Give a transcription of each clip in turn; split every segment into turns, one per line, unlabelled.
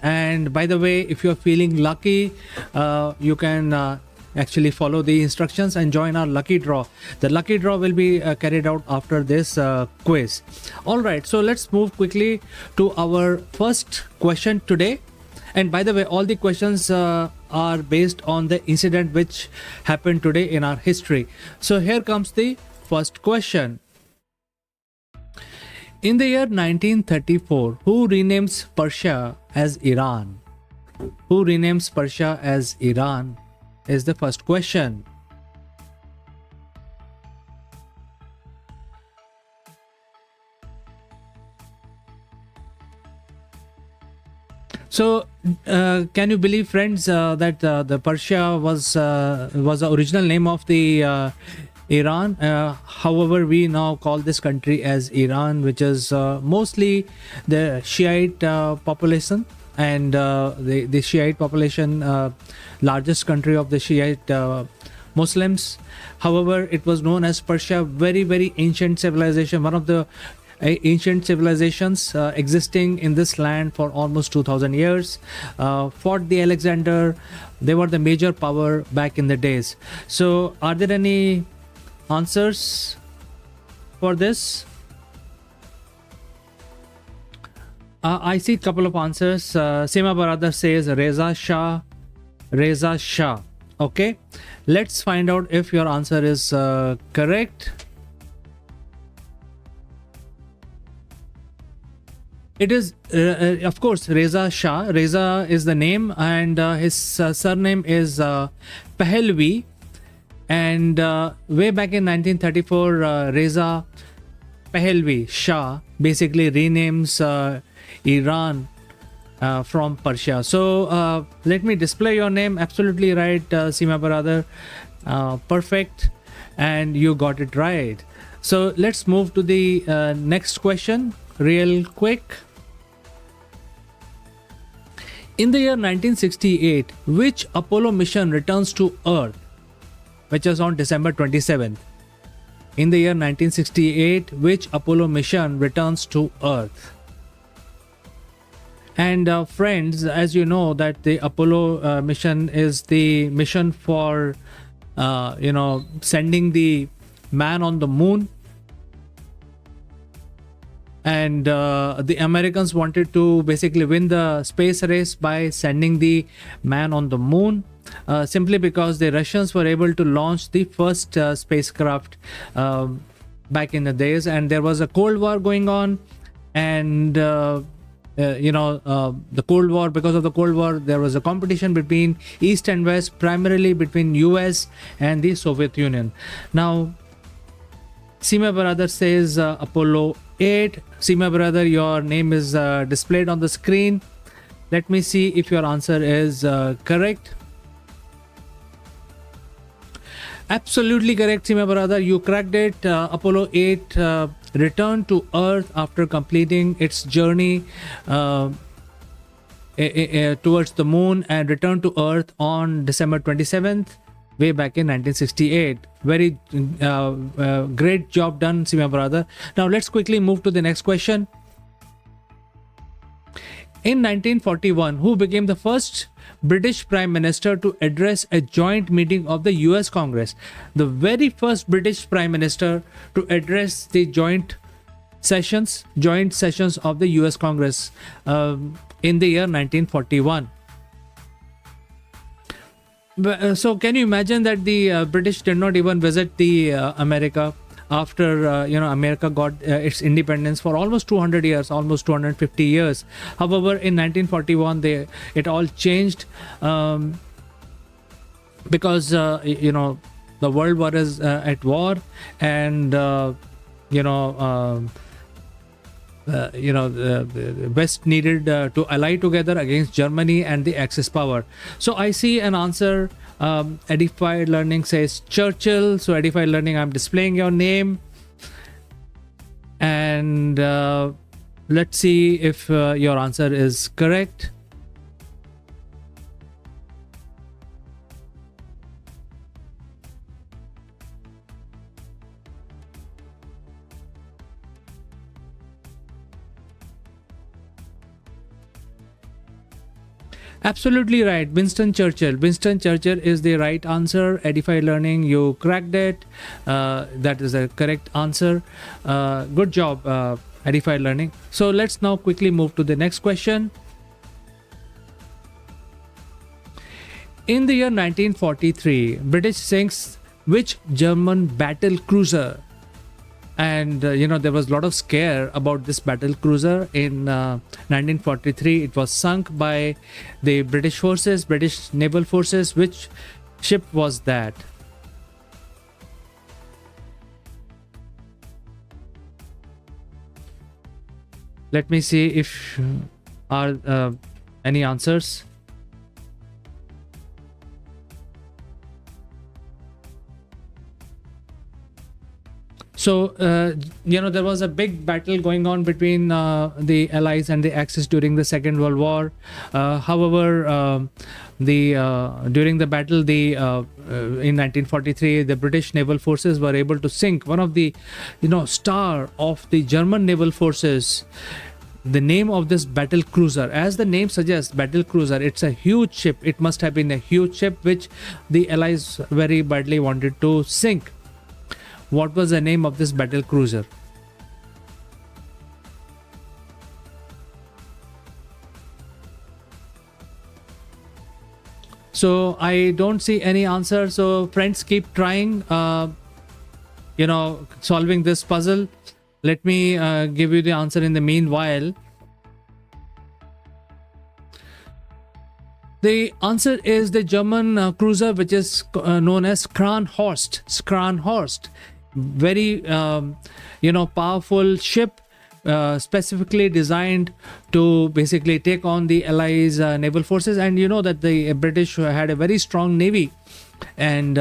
And by the way, if you're feeling lucky, you can actually follow the instructions and join our lucky draw. The lucky draw will be carried out after this quiz. All right, so let's move quickly to our first question today. And by the way, all the questions are based on the incident which happened today in our history. So here comes the first question. In the year 1934, who renames Persia as Iran? Who renames Persia as Iran is the first question. So, can you believe, friends, that the Persia was the original name of the Iran? However, we now call this country as Iran, which is mostly the Shiite population, and the Shiite population, largest country of the Shiite Muslims. However, it was known as Persia, very, very ancient civilization, one of the ancient civilizations existing in this land for almost 2000 years. Fought the Alexander. They were the major power back in the days. So are there any answers for this? I see a couple of answers. Seema Baradar says Reza Shah. Reza Shah. Okay, let's find out if your answer is correct. It is, of course, Reza Shah. Reza is the name, and his surname is Pahlavi. And way back in 1934, Reza Pahlavi Shah basically renames Iran from Persia. So let me display your name. Absolutely right, Seema Baradar. Perfect. And you got it right. So let's move to the next question real quick. In the year 1968, which Apollo mission returns to Earth, which is on December 27th? In the year 1968, which Apollo mission returns to Earth? And friends, as you know, that the Apollo mission is the mission for, sending the man on the moon. And the Americans wanted to basically win the space race by sending the man on the moon, simply because the Russians were able to launch the first spacecraft back in the days, and there was a Cold War going on. And the Cold War, because of the Cold War, there was a competition between East and West, primarily between US and the Soviet Union. Now, Seema Baradar says Apollo 8. Seema Baradar, your name is displayed on the screen. Let me see if your answer is correct. Absolutely correct, Seema Baradar. You cracked it. Apollo 8 returned to Earth after completing its journey towards the moon, and returned to Earth on December 27th, way back in 1968. Very great job done, Seema Baradar. Now let's quickly move to the next question. In 1941, who became the first British Prime Minister to address a joint meeting of the US Congress? The very first British Prime Minister to address the joint sessions of the US Congress in the year 1941. So can you imagine that the British did not even visit the America after America got its independence for almost 200 years, almost 250 years. However, in 1941 it all changed, because the world war is at war, and the West needed to ally together against Germany and the Axis power. So I see an answer. Edified Learning says Churchill. So Edified Learning, I'm displaying your name, and let's see if your answer is correct. Absolutely right. Winston Churchill. Winston Churchill is the right answer. Edify Learning, you cracked it. That is a correct answer. Good job, Edify Learning. So let's now quickly move to the next question. In the year 1943, British sinks which German battle cruiser? And there was a lot of scare about this battle cruiser in 1943. It was sunk by the British forces, British naval forces. Which ship was that? Let me see if are any answers. So, there was a big battle going on between the Allies and the Axis during the Second World War. However, during the battle, in 1943, the British naval forces were able to sink one of the, star of the German naval forces. The name of this battle cruiser, as the name suggests, battle cruiser, it's a huge ship. It must have been a huge ship which the Allies very badly wanted to sink. What was the name of this battle cruiser? So I don't see any answer. So friends, keep trying, solving this puzzle. Let me give you the answer in the meanwhile. The answer is the German cruiser, which is known as Kranhorst. Kranhorst. Very powerful ship, specifically designed to basically take on the Allies naval forces. And you know that the British had a very strong navy, and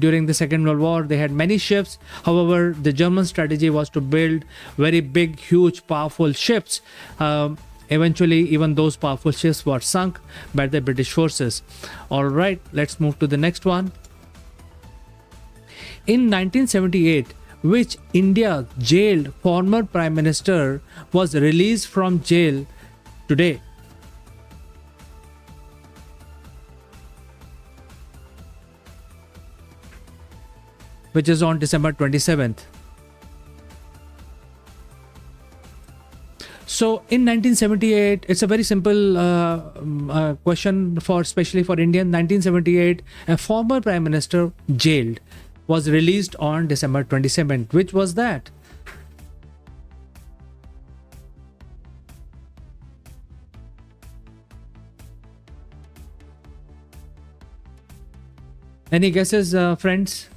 during the Second World War they had many ships. However, the German strategy was to build very big, huge, powerful ships. Eventually, even those powerful ships were sunk by the British forces. All right, let's move to the next one. In 1978, which India jailed former Prime Minister was released from jail today? Which is on December 27th. So in 1978, it's a very simple question especially for Indian. 1978, a former Prime Minister jailed was released on December 27th. Which was that? Any guesses, friends?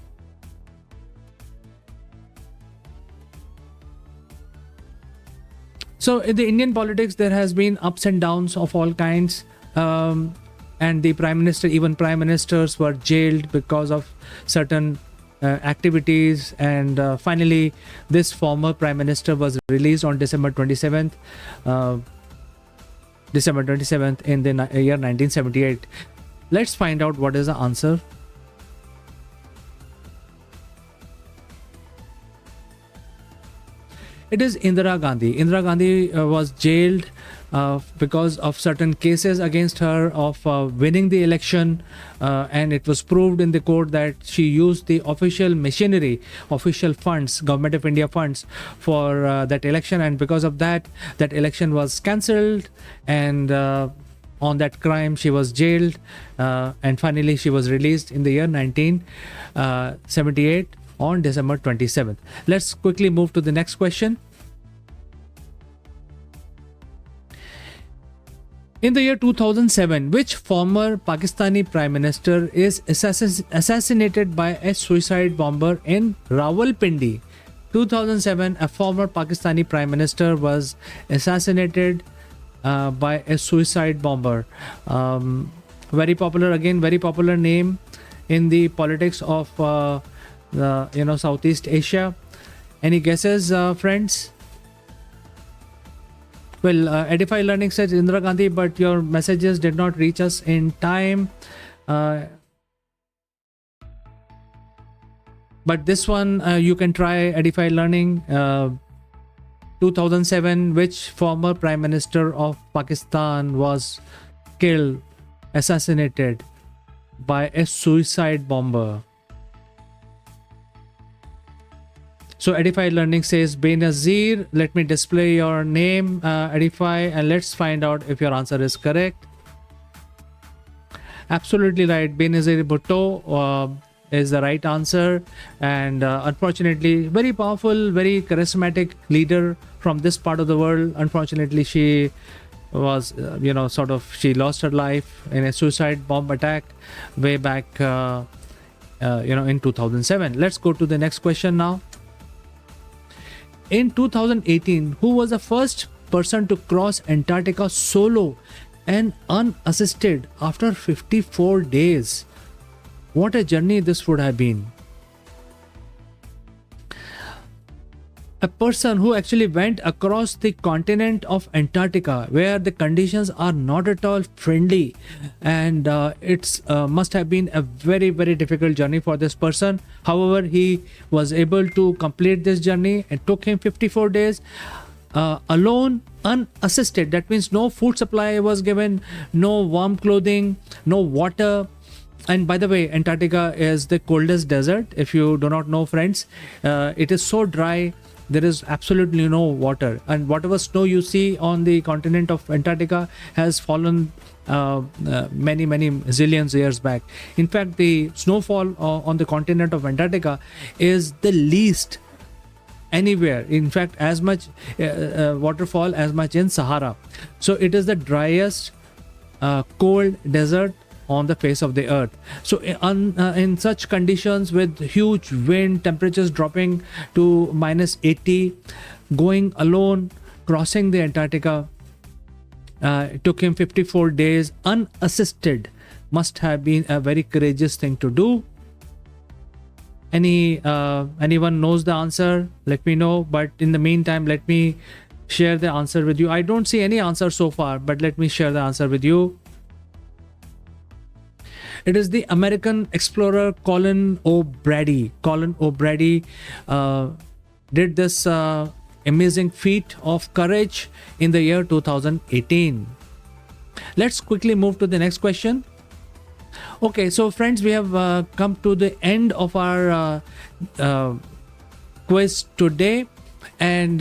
So in the Indian politics, there has been ups and downs of all kinds. And the prime ministers were jailed because of certain activities. And finally, this former prime minister was released on December 27th. December 27th in the year 1978. Let's find out what is the answer. It is Indira Gandhi. Indira Gandhi was jailed because of certain cases against her of winning the election, and it was proved in the court that she used the official machinery, official funds, Government of India funds for that election, and because of that, that election was cancelled, and on that crime she was jailed, and finally she was released in the year 1978 on December 27th. Let's quickly move to the next question. In the year 2007, which former Pakistani Prime Minister is assassinated by a suicide bomber in Rawalpindi? 2007, a former Pakistani Prime Minister was assassinated by a suicide bomber. Very popular name in the politics of Southeast Asia. Any guesses, friends? Well, Edify Learning says Indira Gandhi, but your messages did not reach us in time. But this one, you can try Edify Learning. 2007, which former Prime Minister of Pakistan was killed assassinated by a suicide bomber? So Edify Learning says Benazir. Let me display your name, Edify, and let's find out if your answer is correct. Absolutely right. Benazir Bhutto is the right answer. And unfortunately, very powerful, very charismatic leader from this part of the world. Unfortunately, she was, she lost her life in a suicide bomb attack way back, in 2007. Let's go to the next question now. In 2018, who was the first person to cross Antarctica solo and unassisted after 54 days? What a journey this would have been. A person who actually went across the continent of Antarctica, where the conditions are not at all friendly, and it's must have been a very, very difficult journey for this person. However, he was able to complete this journey. It took him 54 days alone, unassisted. That means no food supply was given, no warm clothing, no water. And by the way, Antarctica is the coldest desert. If you do not know, friends, it is so dry. There is absolutely no water, and whatever snow you see on the continent of Antarctica has fallen many zillions years back. In fact, the snowfall on the continent of Antarctica is the least anywhere. In fact, as much waterfall as much in Sahara. So it is the driest cold desert on the face of the earth. So in such conditions, with huge wind, temperatures dropping to -80, going alone, crossing the Antarctica, it took him 54 days unassisted. Must have been a very courageous thing to do. Anyone knows the answer? Let me know. But in the meantime, let me share the answer with you. I don't see any answer so far, but let me share the answer with you. It is the American explorer Colin O'Brady. Colin O'Brady did this amazing feat of courage in the year 2018. Let's quickly move to the next question. Okay, so friends, we have come to the end of our quiz today, and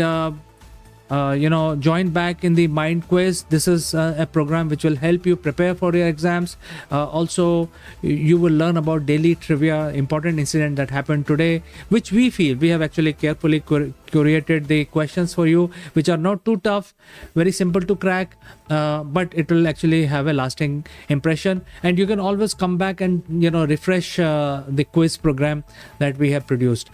join back in the Mind Quiz. This is a program which will help you prepare for your exams. Also, you will learn about daily trivia, important incident that happened today, which we feel we have actually carefully curated the questions for you, which are not too tough, very simple to crack, but it will actually have a lasting impression. And you can always come back and refresh the quiz program that we have produced.